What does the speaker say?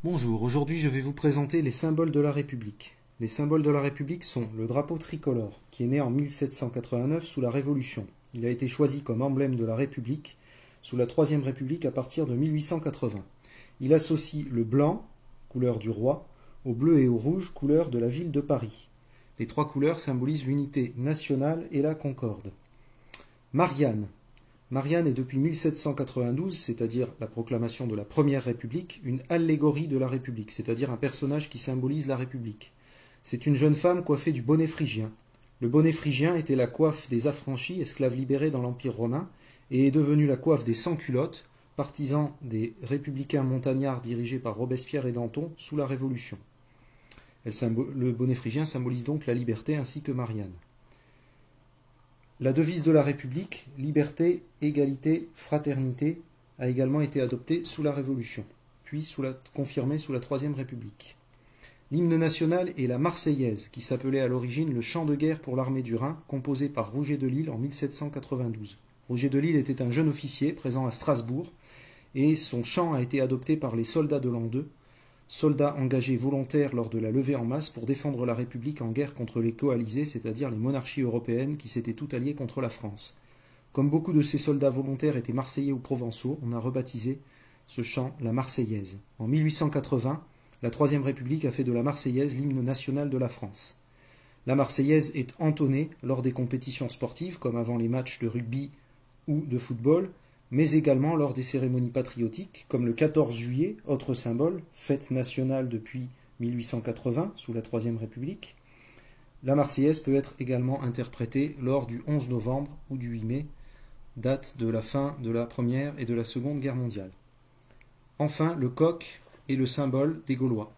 Bonjour, aujourd'hui je vais vous présenter les symboles de la République. Les symboles de la République sont le drapeau tricolore, qui est né en 1789 sous la Révolution. Il a été choisi comme emblème de la République sous la Troisième République à partir de 1880. Il associe le blanc, couleur du roi, au bleu et au rouge, couleur de la ville de Paris. Les trois couleurs symbolisent l'unité nationale et la concorde. Marianne. Marianne est depuis 1792, c'est-à-dire la proclamation de la Première République, une allégorie de la République, c'est-à-dire un personnage qui symbolise la République. C'est une jeune femme coiffée du bonnet phrygien. Le bonnet phrygien était la coiffe des affranchis, esclaves libérés dans l'Empire romain, et est devenu la coiffe des sans-culottes, partisans des républicains montagnards dirigés par Robespierre et Danton sous la Révolution. Le bonnet phrygien symbolise donc la liberté ainsi que Marianne. La devise de la République, liberté, égalité, fraternité, a également été adoptée sous la Révolution, puis confirmée sous la Troisième République. L'hymne national est la Marseillaise, qui s'appelait à l'origine le chant de guerre pour l'armée du Rhin, composé par Rouget de Lisle en 1792. Rouget de Lisle était un jeune officier présent à Strasbourg, et son chant a été adopté par les soldats de l'an 2, soldats engagés volontaires lors de la levée en masse pour défendre la République en guerre contre les coalisés, c'est-à-dire les monarchies européennes qui s'étaient toutes alliées contre la France. Comme beaucoup de ces soldats volontaires étaient marseillais ou provençaux, on a rebaptisé ce chant la Marseillaise. En 1880, la Troisième République a fait de la Marseillaise l'hymne national de la France. La Marseillaise est entonnée lors des compétitions sportives, comme avant les matchs de rugby ou de football, mais également lors des cérémonies patriotiques, comme le 14 juillet, autre symbole, fête nationale depuis 1880, sous la Troisième République. La Marseillaise peut être également interprétée lors du 11 novembre ou du 8 mai, date de la fin de la Première et de la Seconde Guerre mondiale. Enfin, le coq est le symbole des Gaulois.